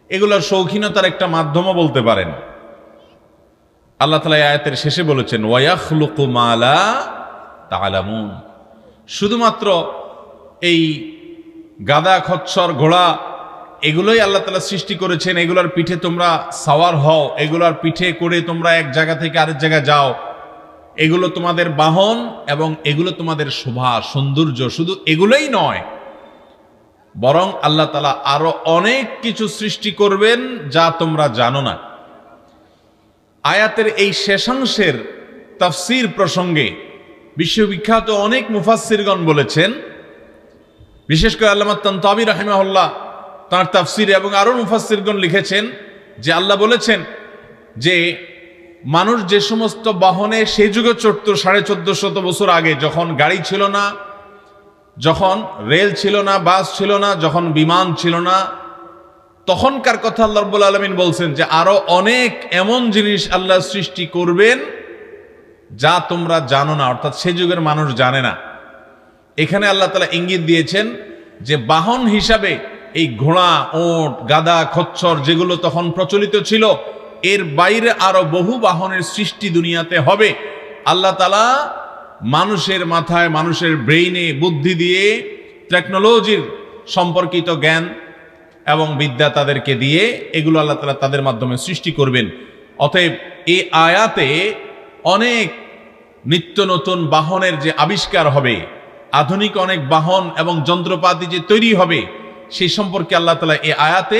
[SPEAKER 1] এগুলোর শৌখিনতার একটা মাধ্যমও বলতে পারেন। আল্লাহ তাআলা এই আয়াতের শেষে বলেছেন, ওয়া ইয়াখলুকু মা লা তা'লামুন। শুধুমাত্র এই গাদা, খচ্চর, ঘোড়া, এগুলোই আল্লাহ তাআলা সৃষ্টি করেছেন। এগুলোর পিঠে তোমরা সাওয়ার হও, এগুলোর পিঠে করে তোমরা এক জায়গা থেকে আরেক জায়গায় যাও, এগুলো তোমাদের বাহন এবং এগুলো তোমাদের শোভা সৌন্দর্য। শুধু এগুলোই নয়, বরং আল্লাহ তাআলা আরো অনেক কিছু সৃষ্টি করবেন যা তোমরা জানো না। আয়াতের এই শেষাংশের তাফসীর প্রসঙ্গে বিশ্ববিখ্যাত অনেক মুফাসসিরগণ বলেছেন, বিশেষ করে আল্লামা তানতাবী রাহিমাহুল্লাহ তার তাফসীরে এবং আরো মুফাসসিরগণ লিখেছেন যে আল্লাহ বলেছেন যে মানুষ যে সমস্ত বাহনে সেই যুগে চড়ত 1450 বছর আগে, যখন গাড়ি ছিল না, যখন রেল ছিল না, বাস ছিল না, যখন বিমান ছিল না, তখনকার কথা আল্লাহ রাব্বুল আলামিন বলছেন যে আরো অনেক এমন জিনিস আল্লাহ সৃষ্টি করবেন যা তোমরা জানো না, অর্থাৎ সে যুগের মানুষ জানে না। এখানে আল্লাহ তাআলা ইঙ্গিত দিয়েছেন যে বাহন হিসাবে এই ঘোড়া, ওট, গাদা, খচ্চর যেগুলো তখন প্রচলিত ছিল, এর বাইরে আরো বহু বাহনের সৃষ্টি দুনিয়াতে হবে। আল্লাহ তাআলা মানুষের মাথায়, মানুষের ব্রেইনে বুদ্ধি দিয়ে টেকনোলজির সম্পর্কিত জ্ঞান এবং বিদ্যা তাদেরকে দিয়ে এগুলো আল্লাহ তাআলা তাদের মাধ্যমে সৃষ্টি করবেন। অতএব এই আয়াতে অনেক নিত্য নতুন বাহনের যে আবিষ্কার হবে, আধুনিক অনেক বাহন এবং যন্ত্রপাতি যে তৈরি হবে, সেই সম্পর্কে আল্লাহ তাআলা এই আয়াতে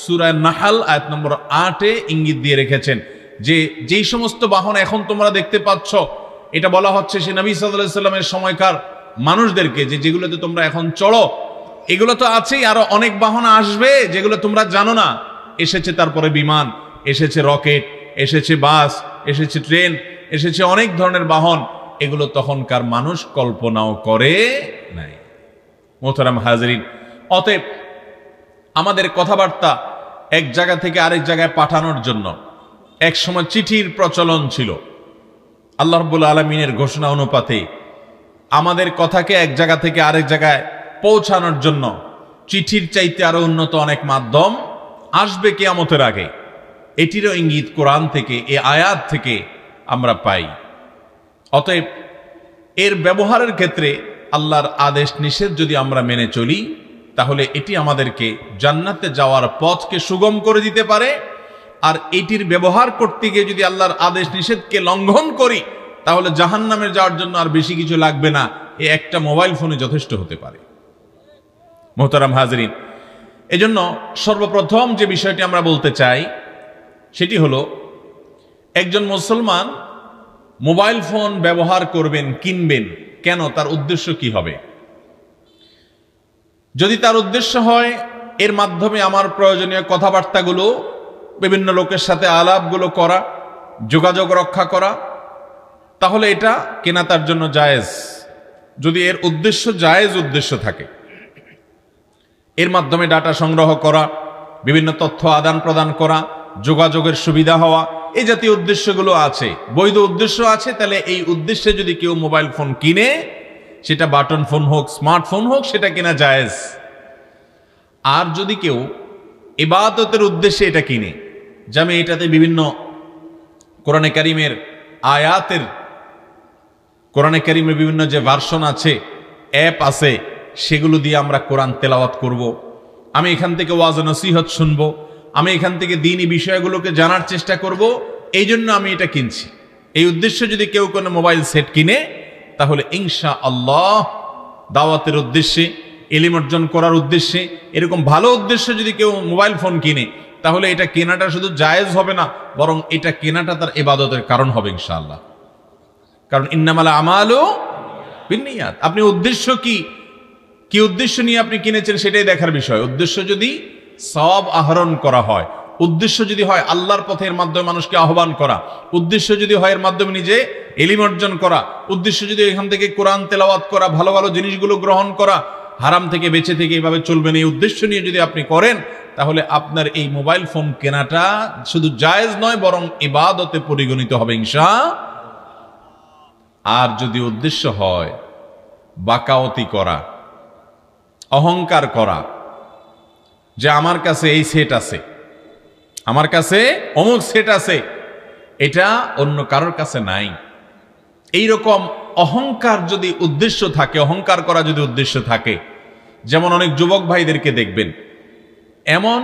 [SPEAKER 1] সূরা নাহল আয়াত নম্বর 8-এ ইঙ্গিত দিয়ে রেখেছেন যে যেই সমস্ত বাহন এখন তোমরা দেখতে পাচ্ছ, এটা বলা হচ্ছে সে নবী সাল্লাল্লাহু আলাইহি সাল্লামের সময়কার মানুষদেরকে, যে যেগুলোতে তোমরা এখন চড়ো, এগুলো তো আছেই, আরো অনেক বাহন আসবে যেগুলো তোমরা জানো না। এসেছে তারপরে বিমান, এসেছে রকেট, এসেছে বাস, এসেছে ট্রেন, এসেছে অনেক ধরনের বাহন, এগুলো তখনকার মানুষ কল্পনাও করে নাই। মোহতারাম হাজরিন, অতএব আমাদের কথাবার্তা এক জায়গা থেকে আরেক জায়গায় পাঠানোর জন্য এক সময় চিঠির প্রচলন ছিল। আল্লাহ রাব্বুল আলামিনের ঘোষণা অনুপাতে আমাদের কথাকে এক জায়গা থেকে আরেক জায়গায় পৌঁছানোর জন্য চিঠির চাইতে আরো উন্নত অনেক মাধ্যম আসবে কিয়ামতের আগে। এটিরও ইঙ্গিত কোরআন থেকে, এ আয়াত থেকে আমরা পাই। অতএব এর ব্যবহারের ক্ষেত্রে আল্লাহর আদেশ নিষেধ যদি আমরা মেনে চলি, তাহলে এটি আমাদেরকে জান্নাতে যাওয়ার পথকে সুগম করে দিতে পারে। আর এটির ব্যবহার করতে গিয়ে যদি আল্লাহর আদেশ নিষেধকে লঙ্ঘন করি, তাহলে জাহান্নামে যাওয়ার জন্য আর বেশি কিছু লাগবে না, এই একটা মোবাইল ফোনে যথেষ্ট হতে পারে। মোহতারাম হাজরিন, এজন্য সর্বপ্রথম যে বিষয়টি আমরা বলতে চাই সেটি হলো, একজন মুসলমান মোবাইল ফোন ব্যবহার করবেন, কিনবেন কেন, তার উদ্দেশ্য কি হবে? যদি তার উদ্দেশ্য হয় এর মাধ্যমে আমার প্রয়োজনীয় কথাবার্তাগুলো, বিভিন্ন লোকের সাথে আলাপগুলো করা, যোগাযোগ রক্ষা করা, তাহলে এটা কেনা তার জন্য জায়েজ। যদি এর উদ্দেশ্য জায়েজ উদ্দেশ্য থাকে, এর মাধ্যমে ডাটা সংগ্রহ করা, বিভিন্ন তথ্য আদান প্রদান করা, যোগাযোগের সুবিধা হওয়া, এই জাতীয় উদ্দেশ্যগুলো আছে, বৈধ উদ্দেশ্য আছে, তাহলে এই উদ্দেশ্যে যদি কেউ মোবাইল ফোন কিনে, সেটা বাটন ফোন হোক, স্মার্টফোন হোক, সেটা কেনা জায়েজ। আর যদি কেউ ইবাদতের উদ্দেশ্যে এটা কিনে, যেমন এটাতে বিভিন্ন কোরআনে কারিমের আয়াতের, কোরআনে কারিমের বিভিন্ন যে ভার্সন আছে, অ্যাপ আছে, সেগুলো দিয়ে আমরা কোরআন তেলাওয়াত করব, আমি এখান থেকে ওয়াজ নসিহত শুনবো, আমি এখান থেকে দ্বীনি বিষয়গুলোকে জানার চেষ্টা করব, এই জন্য আমি এটা কিনছি, এই উদ্দেশ্যে যদি কেউ কোনো মোবাইল সেট কিনে, তাহলে ইনশাআল্লাহ দাওয়াতের উদ্দেশ্যে, ইলম অর্জন করার উদ্দেশ্যে, এরকম ভালো উদ্দেশ্যে যদি কেউ মোবাইল ফোন কিনে, তাহলে এটা কেনাটা শুধু জায়েজ হবে না, বরং এটা কেনাটা তার ইবাদতের কারণ হবে ইনশাআল্লাহ। কারণ ইন্নামাল আমালু বিন্নিয়াত। আপনি উদ্দেশ্য কি উদ্দেশ্য নিয়ে আপনি কিনেছেন সেটাই দেখার বিষয়। উদ্দেশ্য যদি সওয়াব আহরণ করা হয়, উদ্দেশ্য যদি হয় আল্লাহর পথের মাধ্যমে মানুষকে আহ্বান করা, উদ্দেশ্য যদি হয় এর মাধ্যমে নিজে ইলম অর্জন করা, উদ্দেশ্য যদি এখান থেকে কোরআন তেলাওয়াত করা, ভালো ভালো জিনিসগুলো গ্রহণ করা, হারাম থেকে বেঁচে থেকে এইভাবে চলবেন, এই উদ্দেশ্য নিয়ে যদি আপনি করেন, তাহলে আপনার এই মোবাইল ফোন কেনাটা শুধু জায়েজ নয়, বরং ইবাদতে পরিগণিত হবে ইনশাআল্লাহ। আর যদি উদ্দেশ্য হয় বাকাওয়াতি করা, অহংকার করা, যে আমার কাছে এই সেট আছে, আমার কাছে অমুক সেট আছে, এটা অন্য কারোর কাছে নাই, এইরকম অহংকার যদি উদ্দেশ্য থাকে, অহংকার করা যদি উদ্দেশ্য থাকে, যেমন অনেক যুবক ভাইদেরকে দেখবেন এমন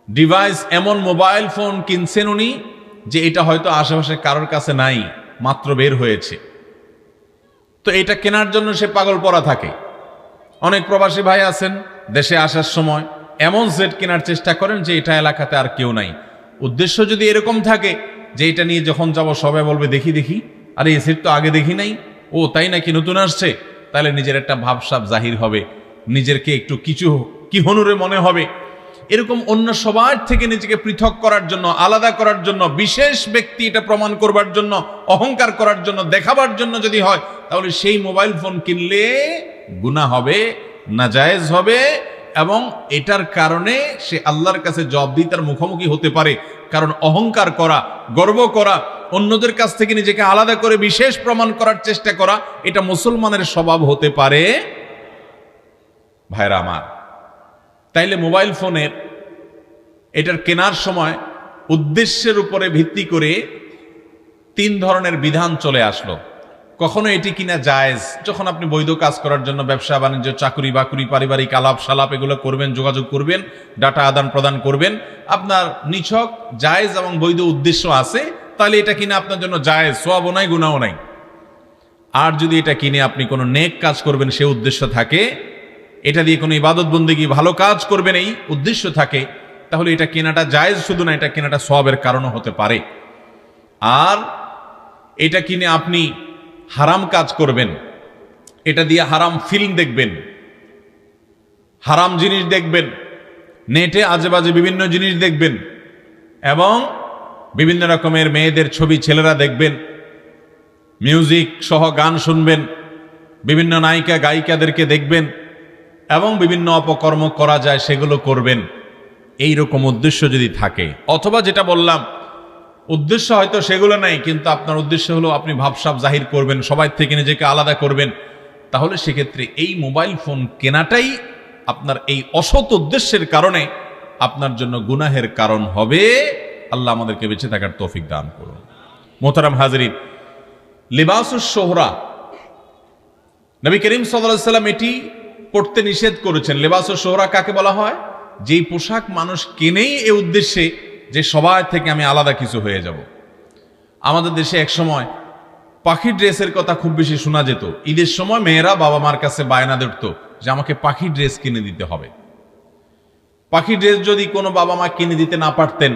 [SPEAKER 1] ডিভাইস, এমন মোবাইল ফোন কিনছেন উনি, যে এটা হয়তো আশেপাশে কারোর কাছে নাই, মাত্র বের হয়েছে, তো এটা কেনার জন্য সে পাগল পড়া থাকে। অনেক প্রবাসী ভাই আছেন, দেশে আসার সময় এমন সেট কেনার চেষ্টা করেন যে এটা এলাকাতে আর কেউ নাই। উদ্দেশ্য যদি এরকম থাকে যে এটা নিয়ে যখন যাব সবাই বলবে দেখি দেখি, আরে এই সেট তো আগে দেখি নাই, ও তাই নাকি নতুন আসছে, তাহলে নিজের একটা ভাবসাব জাহির হবে, নিজেরকে একটু কিছু কি হনুরে মনে হবে। এরকম অন্য সবার থেকে নিজেকে পৃথক করার জন্য, আলাদা করার জন্য, বিশেষ ব্যক্তি এটা প্রমাণ করবার জন্য, অহংকার করার জন্য, দেখাবার জন্য যদি হয়, তাহলে সেই মোবাইল ফোন কিনলে গুনাহ হবে, নাজায়েজ হবে, এবং এটার কারণে সে আল্লাহর কাছে জবাবদিহিতার মুখোমুখি হতে পারে। কারণ অহংকার করা, গর্ব করা, অন্যদের কাছ থেকে নিজেকে আলাদা করে বিশেষ প্রমাণ করার চেষ্টা করা, এটা মুসলমানের স্বভাব হতে পারে। ভাইরা আমার, তাইলে মোবাইল ফোনের এটার কেনার সময় উদ্দেশ্যের উপরে ভিত্তি করে 3 ধরনের বিধান চলে আসলো। কখনো এটি কিনা জায়েজ, যখন আপনি বৈধ কাজ করার জন্য, ব্যবসা বাণিজ্য, চাকরি বাকরি, পারিবারিক আলাপ সালাপ এগুলো করবেন, যোগাযোগ করবেন, ডাটা আদান প্রদান করবেন, আপনার নিছক জায়েজ এবং বৈধ উদ্দেশ্য আছে, তাহলে এটা কিনা আপনার জন্য জায়েজ, সওয়াবও নাই, গুনাহও নাই। আর যদি এটা কিনে আপনি কোনো নেক কাজ করবেন সে উদ্দেশ্য থাকে, এটা দিয়ে কোনো ইবাদত বন্দেগী ভালো কাজ করবেন এই উদ্দেশ্য থাকে, তাহলে এটা কেনাটা জায়েজ শুধু না, এটা কেনাটা সওয়াবের কারণও হতে পারে। আর এটা কিনে আপনি হারাম কাজ করবেন, এটা দিয়ে হারাম ফিল্ম দেখবেন, হারাম জিনিস দেখবেন, নেটে আজেবাজে বিভিন্ন জিনিস দেখবেন, এবং বিভিন্ন রকমের মেয়েদের ছবি ছেলেরা দেখবেন, মিউজিক সহ গান শুনবেন, বিভিন্ন নায়িকা গায়িকাদেরকে দেখবেন, এবং বিভিন্ন অপকর্ম করা যায় সেগুলো করবেন। এই রকম উদ্দেশ্য যদি থাকে, অথবা যেটা বললাম উদ্দেশ্য হয়তো সেগুলো নাই, কিন্তু আপনার উদ্দেশ্য হলো আপনি ভাবসাব জাহির করবেন, সবাই থেকে নিজেকে আলাদা করবেন, তাহলে সেক্ষেত্রে এই মোবাইল ফোন কেনাটাই আপনার এই অসৎ উদ্দেশ্যের কারণে আপনার জন্য গুনাহের কারণ হবে। আল্লাহ আমাদেরকে বেঁচে থাকার তৌফিক দান করুন। মোহতারাম হাজরিন, লিবাসুস শোহরা, নবী করিম সাল্লাল্লাহু আলাইহি ওয়াসাল্লাম এটি পড়তে নিষেধ করেছেন। লেবাসুস শুহরা কাকে বলা হয়? যেই পোশাক মানুষ কেনেই এ উদ্দেশ্যে যে সবার থেকে আমি আলাদা কিছু হয়ে যাব। আমাদের দেশে এক সময় পাখি ড্রেসের কথা খুব বেশি শোনা যেত। ঈদের সময় মেয়েরা বাবা মার কাছে বায়না ধরত যে আমাকে পাখি ড্রেস কিনে দিতে হবে। পাখি ড্রেস যদি কোনো বাবা মা কিনে দিতে না পারতেন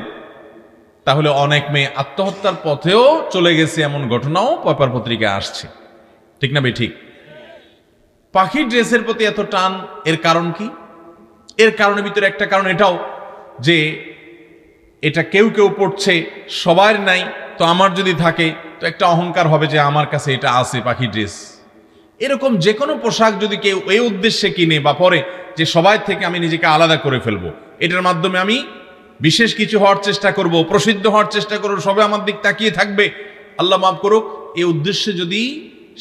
[SPEAKER 1] তাহলে অনেক মেয়ে আত্মহত্যার পথেও চলে গেছে, এমন ঘটনাও পেপার পত্রিকায় আসছে। ঠিক না ঠিক? পাখি ড্রেসের প্রতি এত টান, এর কারণ কি? এর কারণের ভিতরে একটা কারণ এটাও যে এটা কেউ কেউ পড়ছে, সবার নাই, তো আমার যদি থাকে তো একটা অহংকার হবে যে আমার কাছে এটা আছে পাখি ড্রেস। এরকম যে কোনো পোশাক যদি কেউ এই উদ্দেশ্যে কিনে বা পরে যে সবাই থেকে আমি নিজেকে আলাদা করে ফেলবো, এটার মাধ্যমে আমি বিশেষ কিছু হওয়ার চেষ্টা করব, প্রসিদ্ধ হওয়ার চেষ্টা করব, সবাই আমার দিক তাকিয়ে থাকবে, আল্লাহ মাফ করুক, এই উদ্দেশ্যে যদি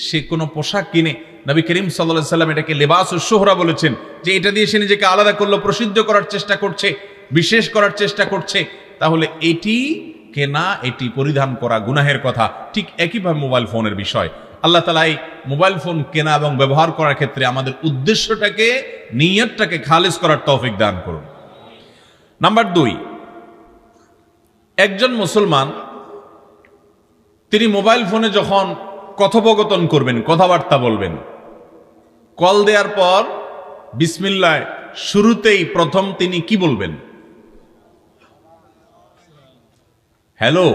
[SPEAKER 1] সে কোনো পোশাক কিনে, নবী করিম সাল্লাল্লাহু আলাইহি সাল্লাম এটাকে লেবাসুস শুহরা বলেছেন, যে এটা দিয়ে সে নিজেকে আলাদা করলো, প্রসিদ্ধ করার চেষ্টা করছে, বিশেষ করার চেষ্টা করছে, তাহলে এটি কেনা, এটি পরিধান করা গুনাহের কথা। ঠিক একইভাবে মোবাইল ফোনের বিষয়, আল্লাহ তাআলা এই মোবাইল ফোন কেনা এবং ব্যবহার করার ক্ষেত্রে আমাদের উদ্দেশ্যটাকে, নিয়তটাকে খালিস করার তৌফিক দান করুন। নাম্বার 2, একজন মুসলমান তিনি মোবাইল ফোনে যখন কথোপকথন করবেন, কথাবার্তা বলবেন, কল দেওয়ার পর বিসমিল্লাহ শুরুতেই প্রথম তিনি কি বলবেন? হ্যালো,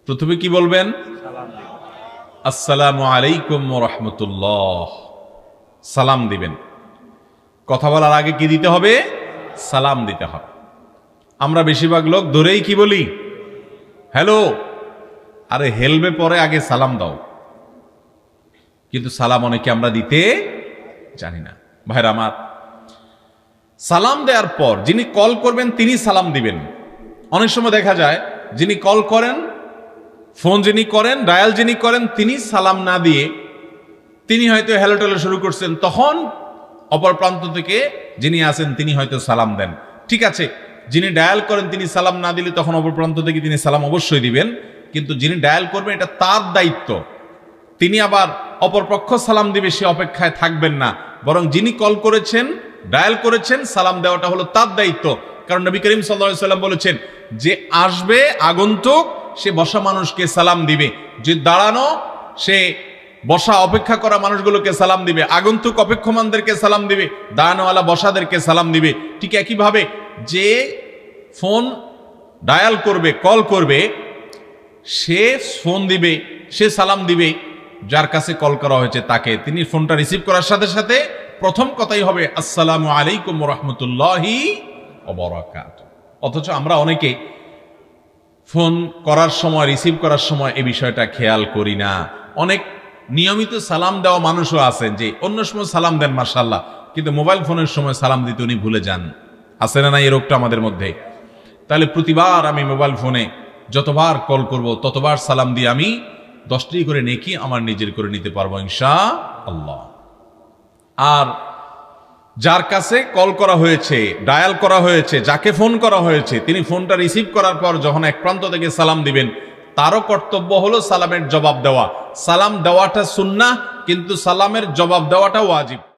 [SPEAKER 1] প্রথমে কি বলবেন? আসসালামু আলাইকুম ওয়া রাহমাতুল্লাহ, সালাম দিবেন। কথা বলার আগে কি দিতে হবে? সালাম দিতে হবে। আমরা বেশিরভাগ লোক ধরেই কি বলি? হ্যালো। আরে হেলবে পরে, আগে সালাম দাও। কিন্তু সালাম অনেকে আমরা দিতে জানি না। ভাইরা আমার, সালাম দেওয়ার পর যিনি কল করবেন তিনি সালাম দিবেন। অনেক সময় দেখা যায় যিনি কল করেন, ফোন যিনি করেন, ডায়াল যিনি করেন, তিনি সালাম না দিয়ে তিনি হয়তো হ্যালো টেলো শুরু করছেন, তখন অপর প্রান্ত থেকে যিনি আছেন তিনি হয়তো সালাম দেন। ঠিক আছে, যিনি ডায়াল করেন তিনি সালাম না দিলে তখন অপর প্রান্ত থেকে তিনি সালাম অবশ্যই দিবেন, কিন্তু যিনি ডায়াল করবেন এটা তার দায়িত্ব। তিনি আবার অপর পক্ষ সালাম দিবে সে অপেক্ষায় থাকবেন না, বরং যিনি কল করেছেন, ডায়াল করেছেন, সালাম দেওয়াটা হলো তার দায়িত্ব। কারণ নবী করিম সাল্লাল্লাহু আলাইহি সাল্লাম বলেছেন যে আসবে আগন্তুক সে বসা মানুষকে সালাম দিবে, যে দাঁড়ানো সে বসা অপেক্ষা করা মানুষগুলোকে সালাম দিবে, আগন্তুক অপেক্ষমানদেরকে সালাম দিবে, দাঁড়ানোওয়ালা বসাদেরকে সালাম দিবে। ঠিক একইভাবে যে ফোন ডায়াল করবে, কল করবে, সে ফোন দিবে, সে সালাম দিবে যার কাছে কল করা হয়েছে তাকে। তিনি ফোনটা রিসিভ করার সাথে সাথে প্রথম কথাই হবে আসসালামু আলাইকুম ওয়া রাহমাতুল্লাহি ওয়া বারাকাতুহু। অথচ আমরা অনেকে ফোন করার সময়, রিসিভ করার সময় এই বিষয়টা খেয়াল করি না। অনেক নিয়মিত সালাম দেওয়া মানুষও আছেন যে অন্য সময় সালাম দেন মাশাআল্লাহ, কিন্তু মোবাইল ফোনের সময় সালাম দিতে উনি ভুলে যান। আছে না এই রোগটা আমাদের মধ্যে? তাহলে প্রতিবার আমি মোবাইল ফোনে যতবার কল করব ততবার সালাম দিয়ে আমি 10টি করে নেকি আমার নিজের করে নিতে পারবো ইনশাআল্লাহ। আর যার কাছে কল করা হয়েছে, ডায়াল করা হয়েছে, যাকে ফোন করা হয়েছে, তিনি ফোনটা রিসিভ করার পর যখন এক প্রান্ত থেকে সালাম দিবেন, তারও কর্তব্য হলো সালামের জবাব দেওয়া। সালাম দেওয়াটা সুন্নাহ, কিন্তু সালামের জবাব দেওয়াটা ওয়াজিব।